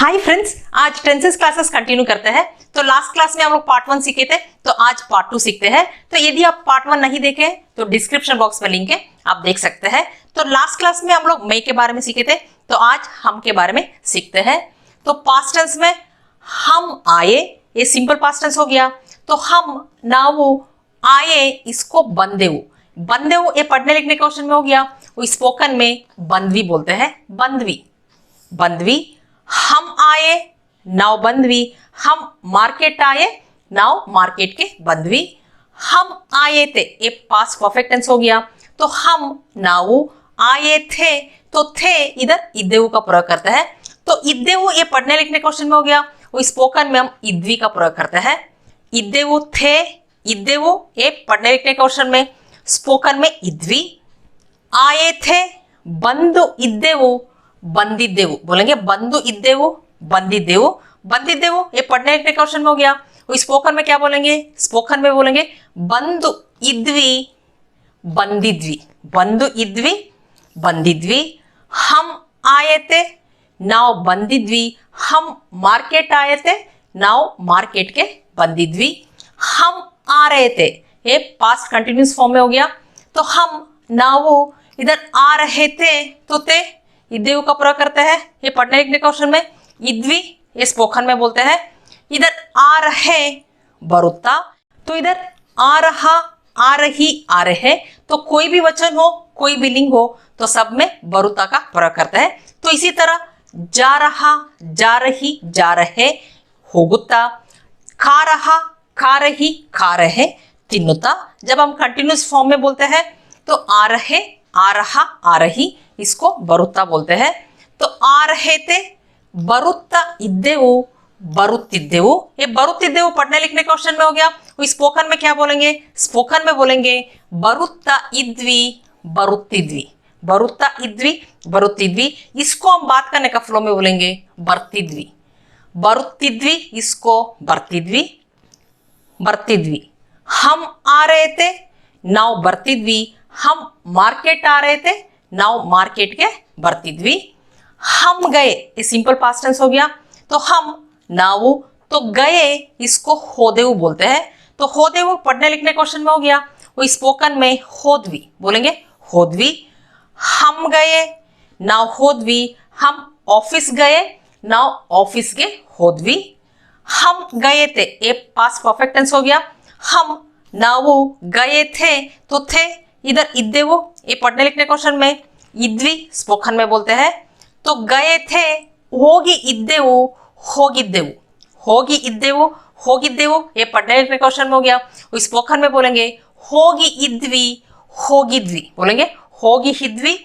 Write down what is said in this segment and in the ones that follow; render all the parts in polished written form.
Hi friends, आज tenses classes continue करते हैं। तो लास्ट क्लास में हम लोग पार्ट 1 सीखे थे, तो आज पार्ट 2 सीखते हैं। तो यदि आप पार्ट 1 नहीं देखे तो डिस्क्रिप्शन बॉक्स में लिंक है, आप देख सकते हैं। तो लास्ट क्लास में हम लोग मैं के बारे में सीखे थे, तो आज हम के बारे में सीखते हैं। तो पास्ट टेंस में हम आए, ये सिंपल पास्ट टेंस हो गया। तो हम नावु आए, इसको बंदेऊ, बंदेऊ ये पढ़ने लिखने क्वेश्चन में हो गया। वो स्पोकन में बंदवी बोलते हैं, बंदवी, बंदवी। हम आए, नाव बंदवी। हम मार्केट आए, नाव मार्केट के बंदवी। हम आए थे, ये पास्ट परफेक्ट टेंस हो गया। तो हम नावु आए थे, तो थे इधर इद्देवु का प्रयोग करते हैं। तो इद्देवु ये पढ़ने लिखने क्वेश्चन में हो गया। वो स्पोकन में हम इद्वी का प्रयोग करते हैं। इद्देवु थे, इद्देवु ये पढ़ने लिखने क्वेश्चन में, स्पोकन में इद्वी। आए थे, बंदु इद्देवु, बंदिदेवु बोलेंगे, बंदु इद्देवु, बंदिदेवु, बंदिदेवु ये पढ़ने लिखने क्वेश्चन में हो गया। वो स्पोकन में क्या बोलेंगे, स्पोकन में बोलेंगे बंदु इद्वी, बंदिद्वी, बंदु इद्वी, बंदिद्वी। हम आए थे, नाव बंदिद्वी। हम मार्केट आए थे, नाव मार्केट के बंदिद्वी। हम आ रहे थे, ये पास्ट कंटिन्यूस फॉर्म में हो गया। तो हम नावु इधर आ रहे थे, तो थे इद्देवु का प्रयोग करते हैं। ये पढ़ने लिखने क्वेश्चन में इद्वी, ये स्पोकन में बोलते हैं। इधर आ रहे बरुत्ता, तो इधर आ रहा, आ रही, आ रहे, तो कोई भी वचन हो, कोई भी लिंग हो, तो सब में बरुत्ता का प्रयोग करते हैं। तो इसी तरह जा रहा, जा रही, जा रहे, होगुत्ता। खा रहा, खा रही, खा रहे, तिन्नुता। जब हम कंटिन्यूस फॉर्म में बोलते हैं तो आ रहे, आ रहा, आ रही, इसको बरुत्ता बोलते हैं। तो आ रहे थे, बरुत्ता इद्देवु, बरुत्तिद्देवु। ये बरुत्तिद्देवु पढ़ने लिखने क्वेश्चन में हो गया। वो स्पोकन में क्या बोलेंगे, स्पोकन में बोलेंगे बरुत्ता इद्वी, बरुत्तिद्वी, बरुत्ता इद्वी, बरुत्तिद्वी। इसको हम बात करने का फ्लो में बोलेंगे बर्तिद्वी, बरुत्तिद्वी, इसको बर्तिद्वी, बर्तिद्वी। हम आ रहे थे, नाव बर्तिद्वी। हम मार्केट आ रहे थे, नाव मार्केट के बर्तिद्वी। हम गए, ये सिंपल पास्ट टेंस हो गया। तो हम नावु, तो गए, इसको होदेवु बोलते हैं। तो होदेवु पढ़ने लिखने क्वेश्चन में हो गया। वो स्पोकन में होदवी बोलेंगे, होदवी। हम गए, नाव होदवी। हम ऑफिस गए, नाव ऑफिस के होदवी। हम गए थे, ये पास्ट परफेक्ट टेंस हो गया। हम नावु गए थे, तो थे इधर इद्देवु, ये पढ़ने लिखने क्वेश्चन में इद्वी, स्पोकन में बोलते हैं। तो गए थे, होगी इद्देवु, होगिद्देवु, होगी इद्देवु, होगिद्देवु, ये पढ़ने लिखने क्वेश्चन में हो गया। स्पोकन में बोलेंगे होगी इद्वी, होगिद्वी बोलेंगे, होगी हिद्वी,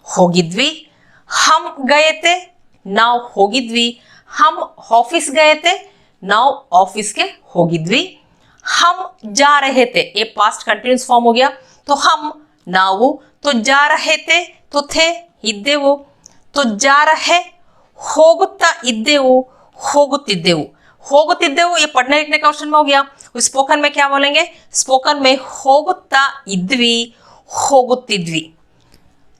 होगिद्वी। हम गए थे, नाव होगिद्वी। हम ऑफिस गए थे, नाव ऑफिस के होगिद्वी। हम जा रहे थे, ये पास्ट कंटिन्यूस फॉर्म हो गया। तो हम नावु, तो जा रहे थे, तो थे इद्देवु। तो जा रहे, होगुत्ता इद्देवु, होगुत्तिद्देवु, होगुत्तिद्देवु ये पढ़ने लिखने क्वेश्चन में हो गया। स्पोकन में क्या बोलेंगे, स्पोकन में होगुत्ता इद्वी, होगुत्तिद्वी।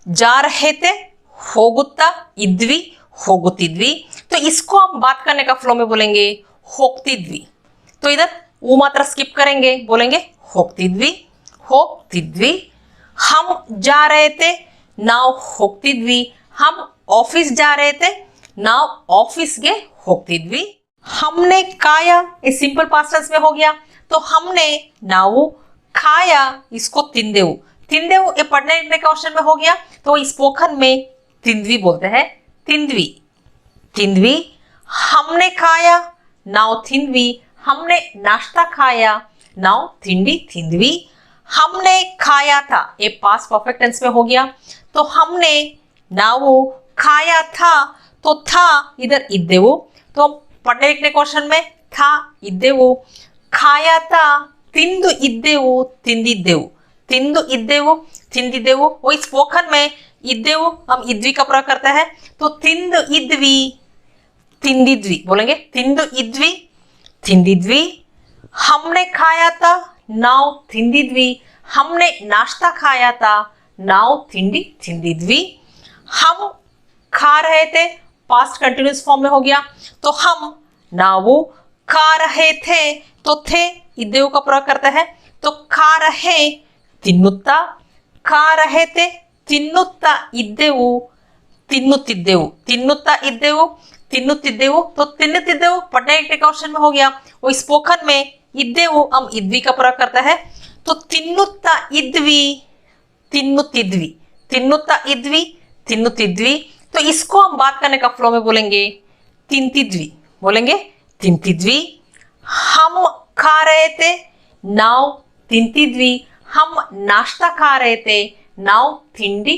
जा रहे थे, होगुत्ता इद्वी, होगुत्तिद्वी। तो इसको हम बात करने का फ्लो में बोलेंगे होक्तिद्वी। तो इधर वो मात्रा स्किप करेंगे, बोलेंगे होक्तिद्वी, होक्तिद्वी। हम जा रहे थे, नाव होक्तिद्वी। हम ऑफिस जा रहे थे, नाव ऑफिस के होक्तिद्वी। हमने खाया, ये सिंपल पास्ट टेंस में हो गया। तो हमने नावु खाया, इसको तिंदेवु, तिंदेवु ये पढ़ने लिखने क्वेश्चन में हो गया। तो स्पोकन में तिंदवी बोलते हैं, तिंदवी, तिंदवी। हमने खाया, नाव थिंदवी। हमने नाश्ता खाया, नाव थिंडी, थिंदवी। हमने खाया था, ये पास्ट परफेक्ट टेंस में हो गया। तो हमने नावु खाया था, तो था इधर इद्देवु। तो पढ़ने लिखने क्वेश्चन में था इद्देवु। खाया था, तिंदु इद्देवु, तिंदिद्देवु, तिंदु इद्देवु, तिंदिद्देवु। वो स्पोकन में इद्देवु हम इद्वी का प्रयोग करते हैं। तो तिंदु इद्वी, तिंदिद्वी बोलेंगे, तिंदु इद्वी, तिंदिद्वी। हमने खाया था, नाव थिंदिद्वी। हमने नाश्ता खाया था, नाव थिंडी, थिंदिद्वी। हम खा रहे थे, पास्ट कंटिन्यूस फॉर्म में हो गया। तो हम नावु खा रहे थे, तो थे इद्देवु का प्रयोग करते हैं। तो खा रहे तिन्नुत्ता, खा रहे थे तिन्नुत्ता इद्देवु, तिन्नुत्तिद्देवु, तिन्नुत्ता इद्देवु, तिन्नुत्तिद्देवु। तो तिन्नुत्तिद्देवु पढ़ने के क्वेश्चन में हो गया। वो स्पोकन में इद्देवु हम इद्वी का प्रयोग करते हैं। तो तिन्नुत्ता इद्वी, तिन्नुत्तिद्वी, तिन्नुत्ता इद्वी, तिन्नुत्तिद्वी। तो इसको हम बात करने का फ्लो में बोलेंगे तिन्तिद्वी, बोलेंगे तिन्तिद्वी। हम खा रहे थे, नाउ तिन्तिद्वी। हम नाश्ता खा रहे थे, नाउ तिंडी,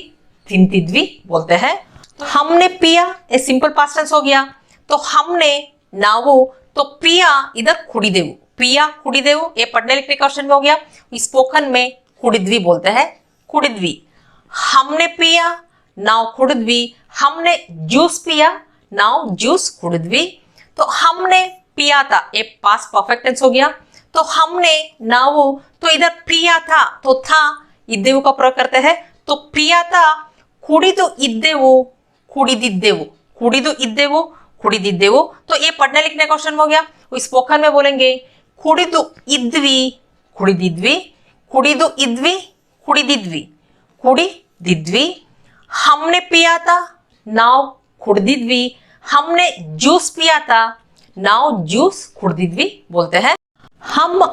तिन्तिद्वी बोलते हैं। तो हमने पिया, ये सिंपल पास्ट टेंस हो गया। तो हमने नावु, तो पिया इधर खुड़ीदेवु, पिया खुड़ीदेवु, ये पढ़ने लिखने क्वेश्चन में हो गया। स्पोकन में खुड़िद्वी बोलते हैं, खुड़िद्वी। हमने पिया, नाउ खुड़िद्वी। हमने जूस पिया, नाउ जूस खुड़िद्वी। तो हमने पिया था, ये पास्ट परफेक्ट टेंस हो गया। तो हमने नावु, तो इधर पिया था, तो था इद्देवु का प्रयोग करते हैं। तो पिया था कुड़िदु इद्देवु, कुड़िदिद्देवु, कुड़िदु इद्देवु, कुड़िदिद्देवु। तो ये पढ़ने लिखने क्वेश्चन में हो गया। स्पोकन में बोलेंगे कुड़िदु इद्वी, कुड़िदिद्वी, कुड़िदु इद्वी, कुड़िदिद्वी, कुड़िदिद्वी। हमने पिया था, नाउ कुड़िदिद्वी। हमने जूस पिया था, नाउ जूस कुड़िदिद्वी बोलते हैं। हम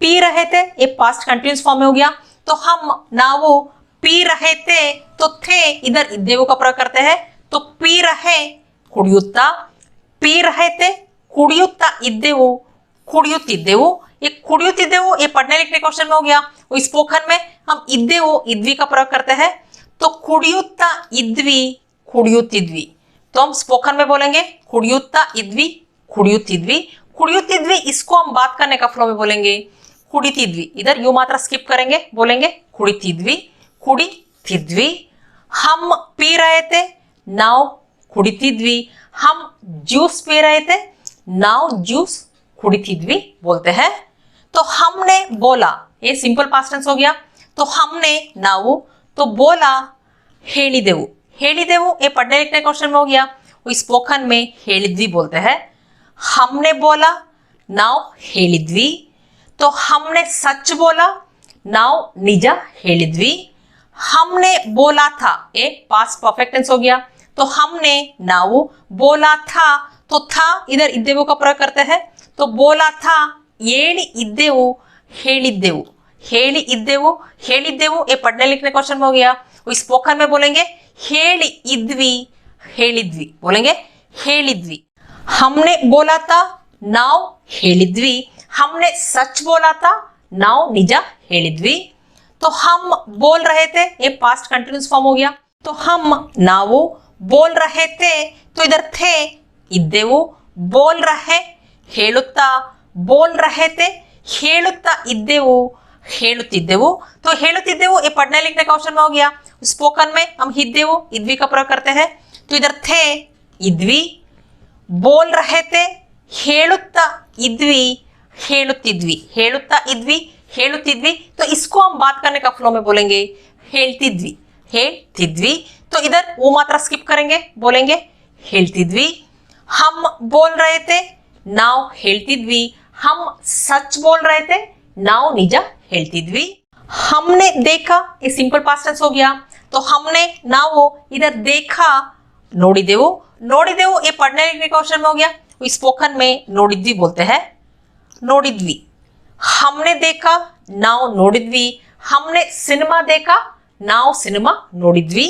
पी रहे थे, ये पास्ट कंटिन्यूस फॉर्म में हो गया। तो हम नावु पी रहे थे, तो थे इधर इद्देवु का प्रयोग करते हैं। तो पी रहे कुड़ियुत्ता, पी रहे थे कुड़ियुत्ता इद्देवु, कुड़ियुत्तिद्देवु। ये कुड़ियुत्तिद्देवु ये पढ़ने लिखने क्वेश्चन में हो गया। वो स्पोकन में हम इद्देवु इद्वी का प्रयोग करते हैं। तो कुड़ियुत्ता इद्वी, कुड़ियुत्तिद्वी। तो हम स्पोकन में बोलेंगे कुड़ियुत्ता इद्वी, कुड़ियुत्तिद्वी, कुड़ियुत्तिद्वी। इसको हम बात करने का फ्लो में बोलेंगे कुड़ितिद्वी। इधर यू मात्रा स्किप करेंगे, बोलेंगे कुड़ितिद्वी, कुड़ितिद्वी। हम पी रहे थे, नाउ कुड़ितिद्वी। हम जूस पी रहे थे, नाउ जूस कुड़ितिद्वी बोलते हैं। तो हमने बोला, ये सिंपल पास्ट टेंस हो गया। तो हमने नावु, तो बोला हेलिदेवु, हेलिदेवु ये पढ़ने लिखने क्वेश्चन में हो गया। वो स्पोकन में हेलिद्वी बोलते हैं। हमने बोला, नाउ हेलिद्वी। तो हमने सच बोला, नाउ निजा हेलिद्वी। हमने बोला था, एक पास्ट परफेक्ट टेंस हो गया। तो हमने नावु बोला था, तो था इधर इद्देवु का प्रयोग करते हैं। तो बोला था येली इद्देवु, हेलिद्देवु, हेली इद्देवु, हेलिद्देवु ये पढ़ने लिखने क्वेश्चन में हो गया। वो स्पोकन में बोलेंगे हेली इद्वी, हेलिद्वी, बोलेंगे हेलिद्वी। हमने बोला था, नाउ हेलिद्वी। हमने सच बोला था, नाउ निजा हेलिद्वी। तो हम बोल रहे थे, ये पास्ट कंटिन्यूस फॉर्म हो गया। तो हम नावु बोल रहे थे, तो इधर थे इद्देवु, बोल रहे हेलुत्ता, बोल रहे थे हेलुत्ता इद्देवु, हेलुत्तिद्देवु। तो हेलुत्तिद्देवु ये पढ़ने लिखने का क्वेश्चन में हो गया। स्पोकन में हम हिद्देवु इद्वी का प्रयोग करते हैं। तो इधर थे इद्वी, बोल रहे थे हेलुत्ता इद्वी, हेलुत्तिद्वी, हेलुत्ता इद्वी, हेलुत्तिद्वी। तो इसको हम बात करने का फ्लो में बोलेंगे हेल्तिद्वी, हेल्तिद्वी। तो इधर वो मात्रा स्किप करेंगे, बोलेंगे हेल्तिद्वी। हम बोल रहे थे, नाउ हेल्तिद्वी। हम सच बोल रहे थे, नाउ निजा हेल्तिद्वी। हमने देखा, ये सिंपल पास्ट टेंस हो गया। तो हमने नाउ इधर देखा नोडिदेवु, नोडिदेवु ये पढ़ने लिखने क्वेश्चन में हो गया। स्पोकन में नोडिद्वी बोलते हैं, नोडिद्वी। हमने देखा, नाउ नोडिद्वी। हमने सिनेमा देखा, नाउ सिनेमा नोडिद्वी।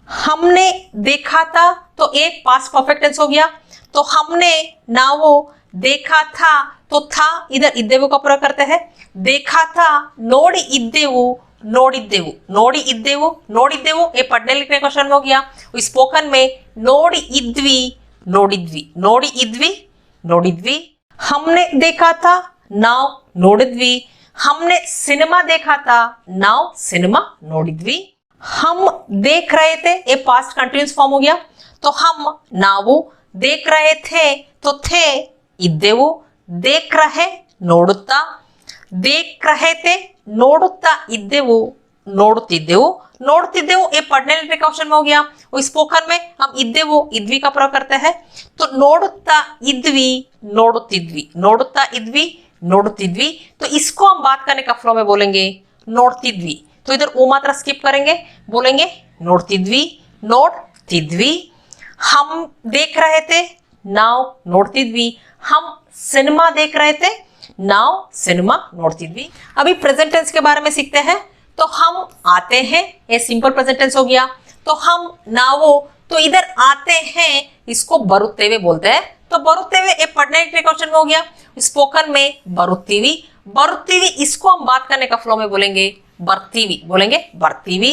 हमने देखा था, तो एक पास्ट परफेक्ट टेंस हो गया। तो हमने नाउ देखा था, तो था इधर इद्देवु का प्रयोग करते हैं। देखा था नोडी इद्देवु, नोडिद्देवु, नोडी इद्देवु, नोडिद्देवु ये पढ़ने लिखने क्वेश्चन में हो गया। स्पोकन में नोडी इद्वी, नोडिद्वी, नोडी इद्वी, नोडिद्वी। हमने देखा था, नाउ नोडिद्वी। हमने सिनेमा देखा था, नाउ सिनेमा नोडिद्वी। हम देख रहे थे, ये पास्ट कंटिन्यूस फॉर्म हो गया। तो हम नावु देख रहे थे, तो थे इद्देवु, देख रहे नोडुत्ता, देख रहे थे नोडुत्ता इद्देवु, ನೋಡುತ್ತಿದ್ದೆವು ನೋಡುತ್ತಿದ್ದೆವು ये पढ़ने लिखने का क्वेश्चन में हो गया। और स्पोकन में हम इद्देवो इद्वी का प्रयोग करते हैं। तो ನೋಡುತ್ತಾ इद्वी ನೋಡುತ್ತಿದ್ವಿ ನೋಡುತ್ತಾ इद्वी ನೋಡುತ್ತಿದ್ವಿ तो इसको हम बात करने का फ्लो में बोलेंगे ನೋಡ್ತಿದ್ವಿ। तो इधर ओ मात्रा स्किप करेंगे, बोलेंगे ನೋಡ್ತಿದ್ವಿ ನೋಡ್ತಿದ್ವಿ। हम देख रहे थे ನಾವು ನೋಡ್ತಿದ್ವಿ। हम सिनेमा देख रहे थे ನಾವು सिनेमा ನೋಡ್ತಿದ್ವಿ। अभी प्रेजेंट टेंस के बारे में सीखते हैं। तो हम आते हैं, ये सिंपल प्रेजेंट टेंस हो गया। तो हम नावो, तो इधर आते हैं इसको बरुत्तेवे बोलते हैं। तो बरुत्तेवे ये पढ़ने के क्वेश्चन में हो गया। स्पोकन में बरुत्तीवी बरुत्तीवी इसको हम बात करने का फ्लो में बोलेंगे बर्तीवी, बोलेंगे बर्तीवी।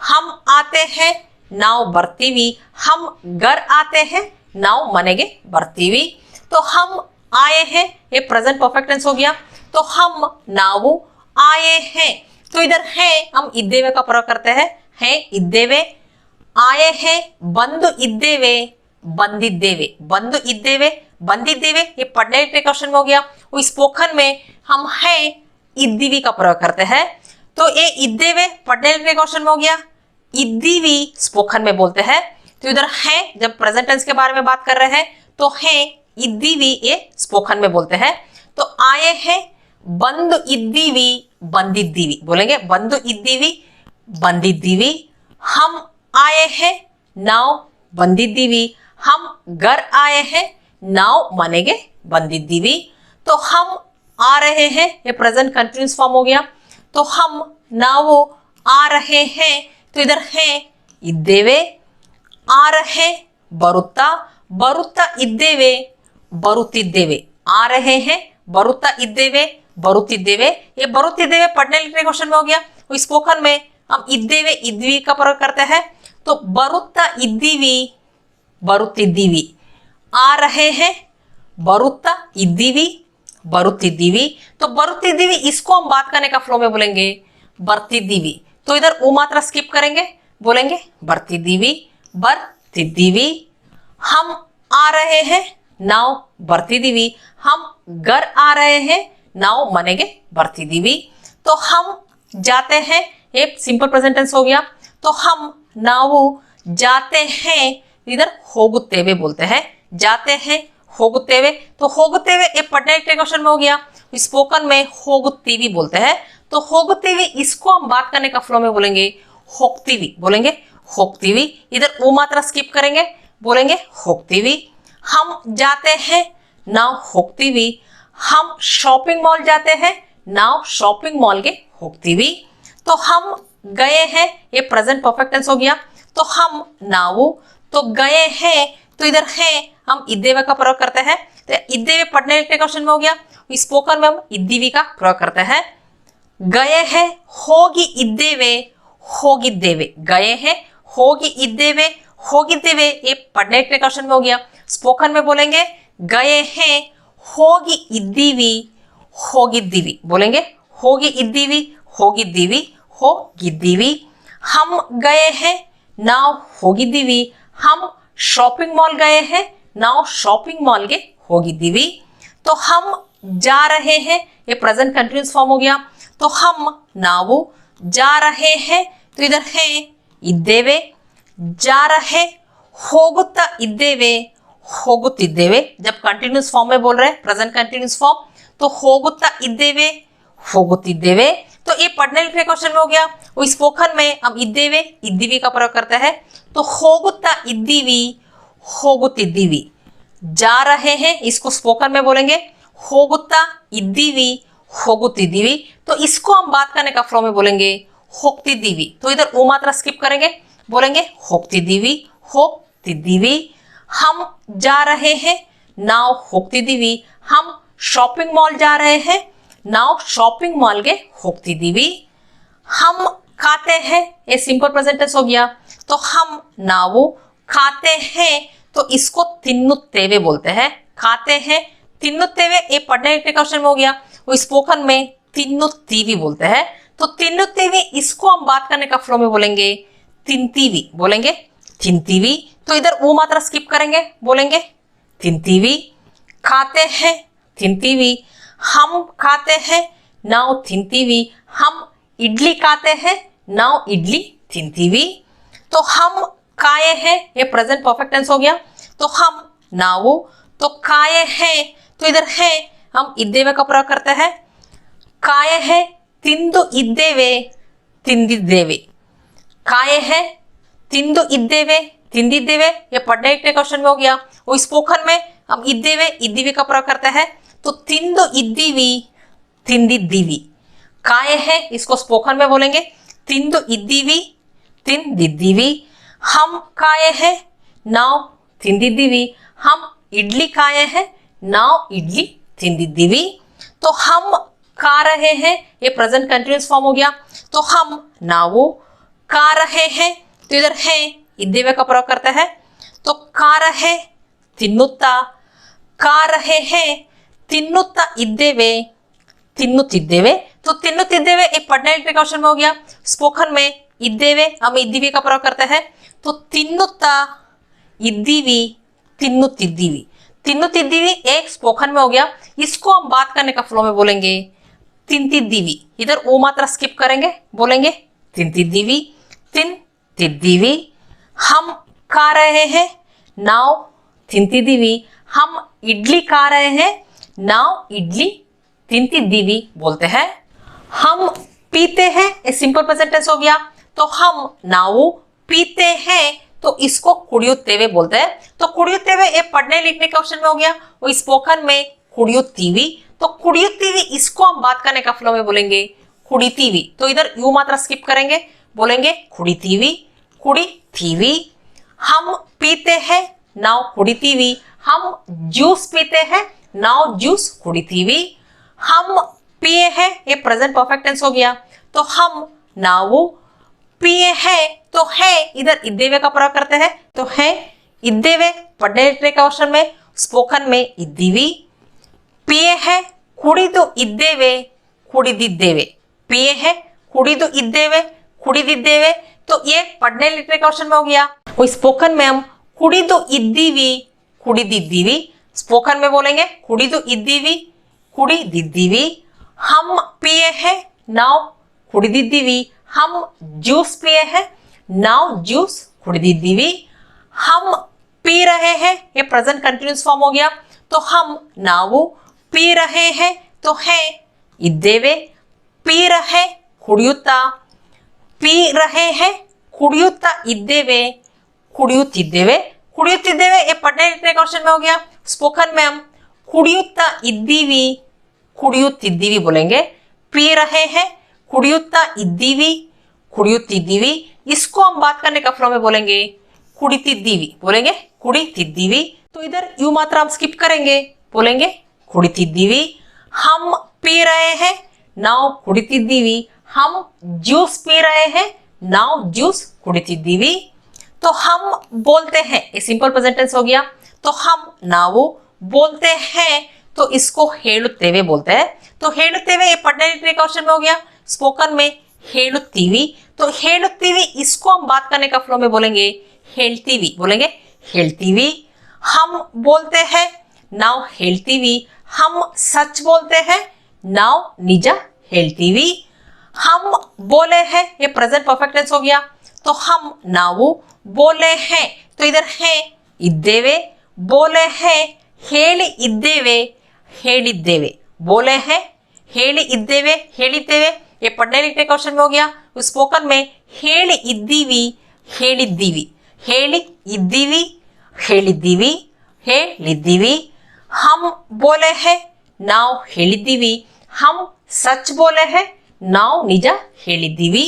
हम आते हैं नाव बर्तीवी। हम घर आते हैं नाव मनेगे बर्तीवी। तो हम आए हैं ये प्रेजेंट परफेक्ट टेंस हो गया। तो हम नावु आए हैं, तो इधर है हम इद्देवे का प्रयोग करते हैं इद्देवे। आए हैं बंदु इद्देवे बंदिद्देवे बंदु इद्देवे बंदिद्देवे ये पढ़ने के क्वेश्चन में हो गया। वो स्पोकन में हम है इद्दीवी का प्रयोग करते हैं। तो ये इद्देवे पढ़ने के क्वेश्चन में हो गया। इद्दीवी स्पोकन में बोलते हैं। तो इधर है जब प्रेजेंट टेंस के बारे में बात कर रहे हैं तो है इद्दीवी ये स्पोकन में बोलते हैं। तो आए हैं बंदु इद्दीवी बंदिद्दीवी, बोलेंगे बंदु इद्दीवी बंदिद्दीवी। हम आए हैं नाव बंदिद्दीवी। हम घर आए हैं नाव मनेगे बंदिद्दीवी। तो हम आ रहे हैं ये प्रेजेंट कंटिन्यूअस फॉर्म हो गया। तो हम नावो आ रहे हैं, तो इधर है इद्देवे। आ रहे बरुत्ता बरुत्ता इद्देवे बरुत्तिद्देवे। आ रहे हैं बरुत्ता इद्देवे बरुत्तिद्देवे ये बरुत्तिद्देवे पढ़ने लिखने क्वेश्चन में हो गया। स्पोकन में हम इद्देवे इद्वी का प्रयोग करते हैं। तो बरुत्ता इद्दीवी बरुत्तिद्दीवी। आ रहे हैं बरुत्ता इद्दीवी बरुत्तिद्दीवी। तो बरुत्तिद्दीवी इसको हम बात करने का फ्लो में बोलेंगे बर्तिद्दीवी। तो इधर ओ मात्रा स्किप करेंगे, बोलेंगे बर्तिद्दीवी बर्तिद्दीवी। हम आ रहे हैं नाव बर्तिद्दीवी। हम घर आ रहे हैं नाव मनेगे बर्तिद्दीवी। तो हम जाते हैं ये सिंपल प्रेजेंट टेंस हो गया। तो हम नावु जाते हैं, इधर ಹೋಗುತ್ತೇವೆ बोलते हैं जाते हैं ಹೋಗುತ್ತೇವೆ। तो ಹೋಗುತ್ತೇವೆ ये पढ़ने के क्वेश्चन में हो गया। स्पोकन में ಹೋಗುತ್ತೀವಿ बोलते हैं। तो ಹೋಗುತ್ತೀವಿ इसको हम बात करने का फ्लो में बोलेंगे ಹೋಗ್ತೀವಿ, बोलेंगे ಹೋಗ್ತೀವಿ। इधर ओ मात्रा स्किप करेंगे, बोलेंगे ಹೋಗ್ತೀವಿ। हम जाते हैं नाव ಹೋಗ್ತೀವಿ। हम शॉपिंग मॉल जाते हैं नाव शॉपिंग मॉल के ಹೋಗ್ತೀವಿ। तो हम गए हैं ये प्रेजेंट परफेक्ट टेंस हो गया। तो हम नावु, तो गए हैं, तो इधर है हम इद्देवे का प्रयोग करते हैं। तो इद्देवे पढ़ने के क्वेश्चन में हो गया। स्पोकन में हम इद्दीवी का प्रयोग करते हैं। गए हैं होगी इद्देवे होगिद्देवे। गए हैं होगी इद्देवे होगिद्देवे ये पढ़ने के क्वेश्चन में हो गया। स्पोकन में बोलेंगे गए हैं होगी इद्दीवी होगिद्दीवी, बोलेंगे होगी इद्दीवी होगिद्दीवी होगिद्दीवी। हम गए हैं नाव ಹೋಗಿದ್ದೀವಿ। हम शॉपिंग मॉल गए हैं नाव शॉपिंग मॉल के ಹೋಗಿದ್ದೀವಿ। तो हम जा रहे हैं ये प्रेजेंट कंटिन्यूअस फॉर्म हो गया। तो हम नावु जा रहे हैं, तो इधर है इद्देवे। जा रहे ಹೋಗುತ್ತಾ ಇದ್ದೇವೆ ಹೋಗುತ್ತಿದ್ದೇವೆ। जब कंटिन्यूअस फॉर्म में बोल रहे हैं प्रेजेंट कंटिन्यूअस फॉर्म, तो ಹೋಗುತ್ತಾ ಇದ್ದೇವೆ ಹೋಗುತ್ತಿದ್ದೇವೆ। तो ये पढ़ने लिखने क्वेश्चन में हो गया। वो स्पोकन में हम इद्देवे इद्दीवी का प्रयोग करते हैं। तो ಹೋಗುತ್ತಾ ಇದ್ದೀವಿ ಹೋಗುತ್ತಿದ್ದೀವಿ। जा रहे हैं इसको स्पोकन में बोलेंगे ಹೋಗುತ್ತಾ ಇದ್ದೀವಿ ಹೋಗುತ್ತಿದ್ದೀವಿ। तो इसको हम बात करने का फ्लो में बोलेंगे ಹೋಗ್ತಿದ್ದೀವಿ। तो इधर ओ मात्रा स्किप करेंगे, बोलेंगे ಹೋಗ್ತಿದ್ದೀವಿ ಹೋಗ್ತಿದ್ದೀವಿ। हम जा रहे हैं नाव ಹೋಗ್ತಿದ್ದೀವಿ। हम शॉपिंग मॉल जा रहे हैं नाव शॉपिंग मॉल के ಹೋಗ್ತಿದ್ದೀವಿ। हम खाते हैं ये सिंपल प्रेजेंट टेंस हो गया। तो हम नावु खाते हैं, तो इसको ತಿನ್ನುತ್ತೇವೆ बोलते हैं। खाते हैं ತಿನ್ನುತ್ತೇವೆ ये पढ़ने के क्वेश्चन में हो गया। वो स्पोकन में ತಿನ್ನುತ್ತೀವಿ बोलते हैं। तो ತಿನ್ನುತ್ತೀವಿ इसको हम बात करने का फ्लो में बोलेंगे ತಿಂತೀವಿ, बोलेंगे ತಿಂತೀವಿ। तो इधर वो मात्रा स्किप करेंगे, बोलेंगे ತಿಂತೀವಿ। खाते हैं ತಿಂತೀವಿ। हम खाते हैं नाव ತಿಂತೀವಿ। हम इडली खाते हैं नाउ इडली तिंतीवी। तो हम खाए हैं, ये प्रेजेंट परफेक्ट टेंस हो गया। तो हम नावु, तो खाए हैं, तो इधर है हम इद्देवे का प्रयोग करते हैं। खाए हैं तिंदु इद्देवे तिंदिद्देवे। खाए हैं तिंदु इद्देवे तिंदिद्देवे, ये पढ़ने लिखने क्वेश्चन में हो गया। वो स्पोकन में हम इद्देवे इद्दीवी का प्रयोग करते हैं। तो तिंदु इद्दीवी तिंदिद्दीवी। खाए हैं इसको स्पोकन में बोलेंगे तिंदु इद्दीवी तिंदिद्दीवी। हम खाए हैं नाउ तिंदिद्दीवी। हम इडली खाए हैं नाउ इडली तिंदिद्दीवी। तो हम खा रहे हैं, ये प्रेजेंट कंटिन्यूअस फॉर्म हो गया। तो हम नावु खा रहे हैं, तो इधर है इद्देवे का प्रयोग करते हैं। तो खा रहे तिन्नुत्ता, खा रहे हैं तिन्नुत्ता इद्देवे तिन्नुत्तिद्देवे। तो तिन्नुत्तिद्देवे एक पढ़ने लिखने क्वेश्चन में हो गया। स्पोकन में इद्देवे हम इद्दीवी का प्रयोग करते हैं। तो तिन्नुत्ता इद्दीवी तिन्नुत्तिद्दीवी। तिन्नुत्तिद्दीवी एक स्पोकन में हो गया। इसको हम बात करने का फ्लो में बोलेंगे तिंतिद्दीवी। इधर ओ मात्रा स्किप करेंगे, बोलेंगे तिंतिद्दीवी तिंतिद्दीवी। हम खा रहे हैं नाउ तिंतिद्दीवी। हम इडली खा रहे हैं नाउ इडली तिंतिद्दीवी बोलते हैं। हम पीते हैं, ये सिंपल प्रेजेंट टेंस हो गया। तो हम नाउ पीते हैं, तो इसको कुड़ियुत्तेवे बोलते हैं। तो कुड़ियुत्तेवे ये पढ़ने लिखने क्वेश्चन में हो गया। वो स्पोकन में कुड़ियुत्तीवी। तो कुड़ियुत्तीवी इसको हम बात करने का फ्लो में बोलेंगे कुड़ितीवी। तो इधर यू मात्रा स्किप करेंगे, बोलेंगे कुड़ितीवी कुड़ितीवी। हम पीते हैं नाउ कुड़ितीवी। हम जूस पीते हैं नाउ जूस कुड़ितीवी। हम पिए हैं, ये प्रेजेंट परफेक्ट टेंस हो गया। तो हम नावु पिए हैं, तो है इधर इद्देवे का प्रयोग करते हैं। तो है इद्देवे पढ़ने लिखने का क्वेश्चन में, स्पोकन में इद्दीवी। पिए हैं कुड़िदु इद्देवे कुड़िदिद्देवे। पिए हैं कुड़िदु इद्देवे कुड़िदिद्देवे। तो ये पढ़ने लिखने का क्वेश्चन में हो गया। वो स्पोकन में हम कुड़िदु इद्दीवी कुड़िदिद्दीवी। स्पोकन में बोलेंगे कुड़िदु इद्दीवी कुड़िदिद्दीवी। हम पिए हैं नाउ कुड़िदिद्दीवी। हम जूस पिए हैं नाउ जूस कुड़िदिद्दीवी। हम पी रहे हैं, ये प्रेजेंट कंटिन्यूअस फॉर्म हो गया। तो हम नावु पी रहे हैं, तो है इद्देवे। पी रहे कुड़ियुत्ता, पी रहे हैं कुड़ियुत्ता इद्देवे कुड़ियुत्तिद्देवे। कुड़ियुत्तिद्देवे ये पढ़ने लिखने क्वेश्चन में हो गया। स्पोकन में हम कुड़ियुत्ता इद्दीवी कुड़ियुत्तिद्दीवी बोलेंगे। पी रहे हैं कुड़ियुत्ता इद्दीवी कुड़ियुत्तिद्दीवी। इसको हम बात करने का फ्लो में बोलेंगे कुड़ितिद्दीवी, बोलेंगे कुड़ितिद्दीवी। तो इधर यू मात्रा हम स्किप करेंगे, बोलेंगे कुड़ितिद्दीवी। हम पी रहे हैं नाउ कुड़ितिद्दीवी। हम जूस पी रहे हैं नाउ जूस कुड़ितिद्दीवी। तो हम बोलते हैं, ये सिंपल प्रेजेंट टेंस हो गया। तो हम नावु बोलते हैं, तो इसको हेलुत्तेवे बोलते हैं। तो हेलुत्तेवे ये पढ़ने लिखने का क्वेश्चन में हो गया। स्पोकन में हेलुत्तीवी। तो हेलुत्तीवी इसको हम बात करने का फ्लो में बोलेंगे हेल्तीवी, बोलेंगे हेल्तीवी। हम बोलते हैं नाउ हेल्तीवी। हम सच बोलते हैं नाउ निजा हेल्तीवी। हम बोले हैं, ये प्रेजेंट परफेक्ट टेंस हो गया। तो हम नावु बोले हैं, तो इधर है इद्देवे। बोले हैं हेली इद्देवे हेलिद्देवे। बोले हैं हेली इद्देवे हेलिद्देवे, ये पढ़ने लिखने क्वेश्चन में हो गया। स्पोकन में हेली इद्दीवी हेलिद्दीवी। हेली इद्दीवी हेलिद्दीवी हेलिद्दीवी। हम बोले हैं नाउ हेलिद्दीवी। हम सच बोले हैं नाउ निजा हेलिद्दीवी।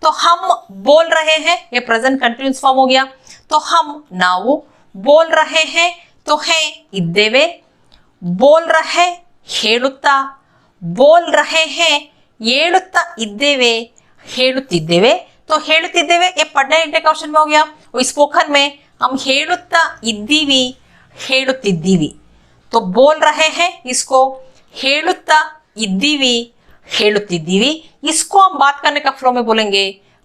तो हम बोल रहे हैं, ये प्रेजेंट कंटिन्यूअस फॉर्म हो गया। तो हम नावु बोल रहे हैं, तो है इद्देवे। बोल रहे हेलुत्ता, बोल रहे हैं येलुत्ता इद्देवे हेलुत्तिद्देवे। तो हेलुत्तिद्देवे ये पढ़ने लिखने क्वेश्चन में हो गया। वो स्पोकन में हम हेलुत्ता इद्दीवी हेलुत्तिद्दीवी। तो बोल रहे हैं, इसको हेलुत्ता इद्दीवी हेलुत्तिद्दीवी। इसको हम बात करने का फ्लो में बोलेंगे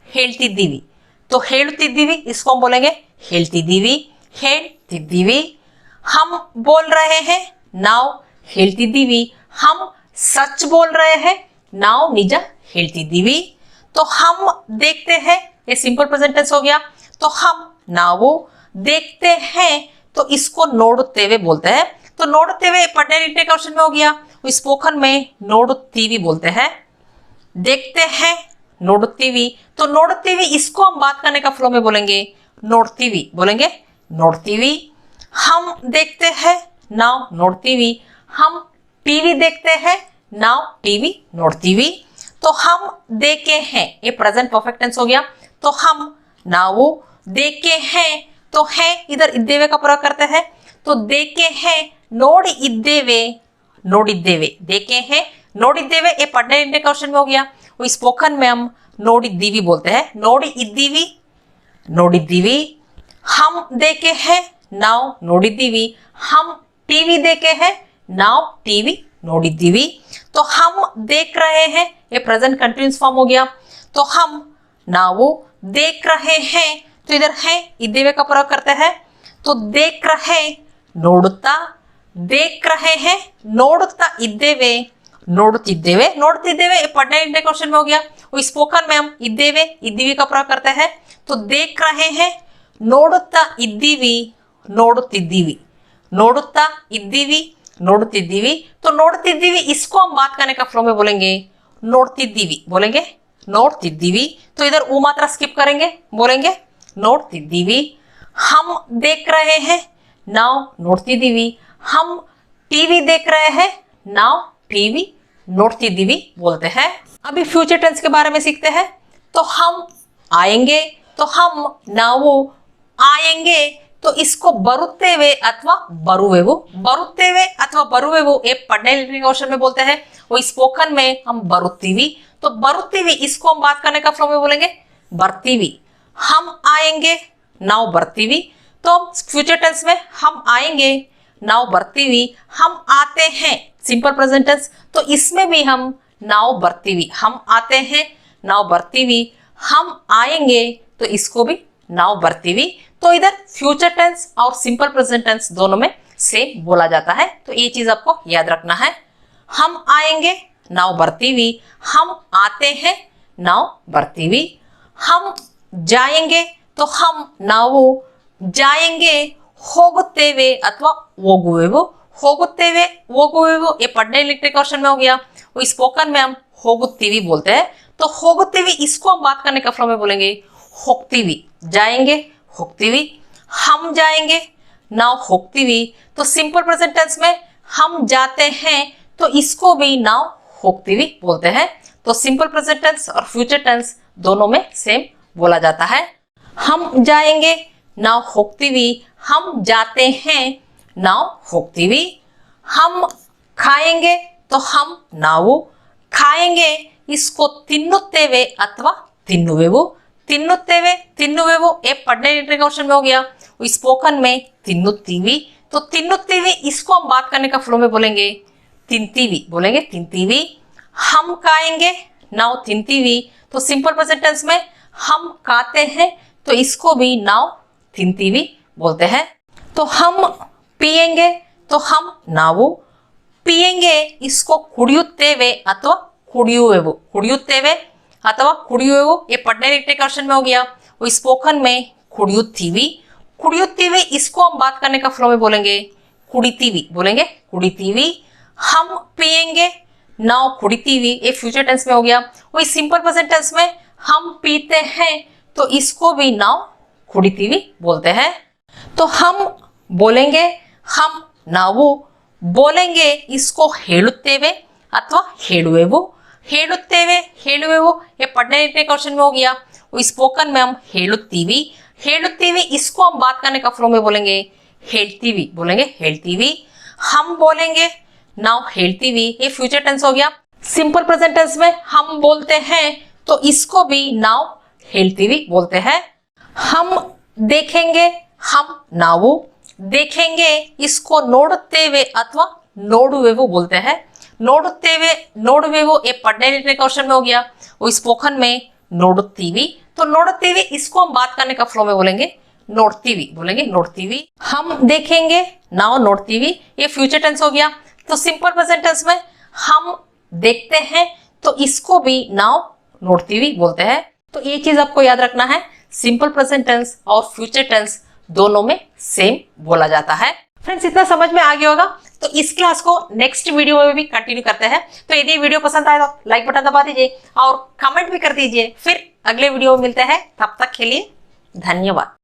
हेल्तिद्दीवी। तो हेलुत्तिद्दीवी इसको हम बोलेंगे हेल्तिद्दीवी हेल्तिद्दीवी। हम बोल रहे हैं नाउ हेल्तिद्दीवी। हम सच बोल रहे हैं नाउ निजा हेल्तिद्दीवी। तो हम देखते हैं, ये सिंपल प्रेजेंट टेंस हो गया। तो हम ನಾವು देखते हैं, तो इसको ನೋಡುತ್ತೇವೆ बोलते हैं। तो ನೋಡುತ್ತೇವೆ पढ़ने लिखने का ऑप्शन में हो गया। स्पोकन में ನೋಡುತ್ತೀವಿ बोलते हैं। देखते हैं ನೋಡುತ್ತೀವಿ, तो ನೋಡುತ್ತೀವಿ इसको हम बात करने का फ्लो में बोलेंगे ನೋಡ್ತೀವಿ बोलेंगे ನೋಡ್ತೀವಿ। हम देखते हैं ನಾವು ನೋಡ್ತೀವಿ। हम टीवी देखते हैं ನಾವು टीवी ನೋಡ್ತೀವಿ। तो हम देखे हैं, ये प्रेजेंट परफेक्ट टेंस हो गया। तो हम ನಾವು देखे हैं, तो है इधर इದ್ದೇವೆ का प्रयोग करते हैं। तो देखे हैं ನೋಡಿ ಇದ್ದೇವೆ, ನೋಡಿದ್ದೇವೆ, देखे हैं ನೋಡಿದ್ದೇವೆ, ये पढ़ने लिखने का ऑप्शन में हो गया। वो स्पोकन में हम ನೋಡಿದ್ದೀವಿ बोलते हैं, ನೋಡಿ ಇದ್ದೀವಿ, ನೋಡಿದ್ದೀವಿ। हम देखे हैं ನಾವು ನೋಡಿದ್ದೀವಿ। हम टीवी देखे हैं ನಾವು टीवी ನೋಡಿದ್ದೀವಿ। तो हम देख रहे हैं, ये प्रेजेंट कंटिन्यूअस फॉर्म हो गया। तो हम ನಾವು देख रहे हैं, तो इधर है ಇದ್ದೇವೆ का प्रयोग करते हैं। तो देख रहे ನೋಡುತ್ತಾ, देख रहे हैं ನೋಡುತ್ತಾ ಇದ್ದೇವೆ, ನೋಡುತ್ತಿದ್ದೇವೆ, ನೋಡುತ್ತಿದ್ದೇವೆ, ये पढ़ने लिखने का ऑप्शन में हो गया। वो स्पोकन में हम ಇದ್ದೇವೆ ಇದ್ದೀವಿ का प्रयोग करते हैं। तो देख रहे हैं ನೋಡುತ್ತಾ ಇದ್ದೀವಿ, ನೋಡುತ್ತಿದ್ದೀವಿ, ನೋಡುತ್ತಾ ಇದ್ದೀವಿ, ನೋಡುತ್ತಿದ್ದೀವಿ। तो ನೋಡುತ್ತಿದ್ದೀವಿ इसको हम बात करने का फ्लो में बोलेंगे ನೋಡ್ತಿದ್ದೀವಿ बोलेंगे ನೋಡ್ತಿದ್ದೀವಿ। तो इधर ऊ मात्रा स्किप करेंगे, बोलेंगे ನೋಡ್ತಿದ್ದೀವಿ। हम देख रहे हैं ನಾವು ನೋಡ್ತಿದ್ದೀವಿ। हम टीवी देख रहे हैं ನಾವು टीवी ನೋಡ್ತಿದ್ದೀವಿ बोलते हैं। अभी फ्यूचर टेंस के बारे में सीखते हैं। तो हम आएंगे, तो हम ನಾವು आएंगे, तो इसको ಬರುತ್ತೇವೆ ಅಥವಾ ಬರುವೆವು, ಬರುತ್ತೇವೆ ಅಥವಾ ಬರುವೆವು, ये पढ़ने लिखने के ऑप्शन में बोलते हैं। वो स्पोकन में हम ಬರುತ್ತೀವಿ, तो ಬರುತ್ತೀವಿ इसको हम बात करने का फ्लो में बोलेंगे ಬರ್ತೀವಿ। हम आएंगे ನಾವು ಬರ್ತೀವಿ, तो फ्यूचर टेंस में हम आएंगे ನಾವು ಬರ್ತೀವಿ। हम आते हैं सिंपल प्रेजेंट टेंस, तो इसमें भी हम ನಾವು ಬರ್ತೀವಿ, हम आते हैं ನಾವು ಬರ್ತೀವಿ। हम आएंगे, तो इसको भी ನಾವು ಬರ್ತೀವಿ। तो इधर फ्यूचर टेंस और सिंपल प्रेजेंट टेंस दोनों में सेम बोला जाता है, तो ये चीज आपको याद रखना है। हम आएंगे ನಾವು ಬರ್ತೀವಿ, हम आते हैं ನಾವು ಬರ್ತೀವಿ। हम जाएंगे, तो हम ನಾವು जाएंगे, ಹೋಗುತ್ತೇವೆ ಅಥವಾ ಹೋಗುವೆವು, ಹೋಗುತ್ತೇವೆ, ಹೋಗುವೆವು, ये पढ़ने लिखने का ऑप्शन में हो गया। वो स्पोकन में हम ಹೋಗುತ್ತೀವಿ बोलते हैं। तो ಹೋಗುತ್ತೀವಿ इसको हम बात करने का फ्लो में बोलेंगे ಹೋಗ್ತೀವಿ, जाएंगे, ಹೋಗ್ತೀವಿ। हम जाएंगे ನಾವು ಹೋಗ್ತೀವಿ, तो सिंपल प्रेजेंट टेंस में हम जाते हैं, तो इसको भी ನಾವು ಹೋಗ್ತೀವಿ बोलते हैं। तो सिंपल प्रेजेंट टेंस और फ्यूचर टेंस दोनों में सेम बोला जाता है। हम जाएंगे ನಾವು ಹೋಗ್ತೀವಿ, हम जाते हैं ನಾವು ಹೋಗ್ತೀವಿ। हम खाएंगे, तो हम ನಾವು खाएंगे, इसको ತಿನ್ನುತ್ತೇವೆ ಅಥವಾ ತಿನ್ನುವೆವು, ತಿನ್ನುತ್ತೇವೆ, ತಿನ್ನುವೆವು, ये पढ़ने लिखने का ऑप्शन में हो गया। स्पोकन में ತಿನ್ನುತ್ತೀವಿ, तो ತಿನ್ನುತ್ತೀವಿ इसको हम बात करने का फ्लो में बोलेंगे ತಿಂತೀವಿ बोलेंगे ತಿಂತೀವಿ। हम खाएंगे ನಾವು ತಿಂತೀವಿ, तो सिंपल प्रेजेंट टेंस में हम खाते हैं, तो इसको भी ನಾವು ತಿಂತೀವಿ बोलते हैं। तो हम पिएंगे, तो हम ನಾವು पिएंगे, इसको ಕುಡಿಯುತ್ತೇವೆ ಅಥವಾ ಕುಡಿಯುವೆವು, ಕುಡಿಯುತ್ತೇವೆ ಅಥವಾ ಕುಡಿಯುವೆವು, ये पढ़ने लिखने का ऑप्शन में हो गया। वो स्पोकन में ಕುಡಿಯುತ್ತೀವಿ, ಕುಡಿಯುತ್ತೀವಿ, इसको हम बात करने का फ्लो में बोलेंगे ಕುಡಿತೀವಿ बोलेंगे ಕುಡಿತೀವಿ। हम पिएंगे ನಾವು ಕುಡಿತೀವಿ, ये फ्यूचर टेंस में हो गया। वही सिंपल प्रेजेंट टेंस में हम पीते हैं, तो इसको भी ನಾವು ಕುಡಿತೀವಿ बोलते हैं। तो हम बोलेंगे, हम ನಾವು बोलेंगे, इसको ಹೇಳುತ್ತೇವೆ ಅಥವಾ ಹೇಳುವೆವು, ಹೇಳುತ್ತೇವೆ, ಹೇಳುವೆವು, ये पढ़ने लिखने का ऑप्शन में हो गया। वो स्पोकन में हम ಹೇಳುತ್ತೀವಿ, ಹೇಳುತ್ತೀವಿ, इसको हम बात करने का फ्लो में बोलेंगे ಹೇಳ್ತೀವಿ बोलेंगे ಹೇಳ್ತೀವಿ। हम बोलेंगे ನಾವು ಹೇಳ್ತೀವಿ, ये फ्यूचर टेंस हो गया। सिंपल प्रेजेंट टेंस में हम बोलते हैं, तो इसको भी ನಾವು ಹೇಳ್ತೀವಿ बोलते हैं। हम देखेंगे, हम ನಾವು देखेंगे, इसको ನೋಡುತ್ತೇವೆ ಅಥವಾ ನೋಡುವೆವು बोलते हैं। ನೋಡುತ್ತೇವೆ, ನೋಡುವೆವು, ये पढ़ने लिखने का ऑप्शन में हो गया। वो स्पोकन में ನೋಡುತ್ತೀವಿ, तो ನೋಡುತ್ತೀವಿ, इसको हम बात करने का फ्लो में बोलेंगे ನೋಡ್ತೀವಿ बोलेंगे ನೋಡ್ತೀವಿ। हम देखेंगे ನಾವು ನೋಡ್ತೀವಿ, ये फ्यूचर टेंस हो गया। तो सिंपल प्रेजेंट टेंस में हम देखते हैं, तो इसको भी ನಾವು नोटती हुई बोलते हैं। तो ये चीज आपको याद रखना है, सिंपल प्रेजेंट टेंस और फ्यूचर टेंस दोनों में सेम बोला जाता है। फ्रेंड्स, इतना समझ में आ गया होगा। तो इस क्लास को नेक्स्ट वीडियो में भी कंटिन्यू करते हैं। तो यदि वीडियो पसंद आए तो लाइक बटन दबा दीजिए और कमेंट भी कर दीजिए। फिर अगले वीडियो में मिलते हैं, तब तक के लिए धन्यवाद।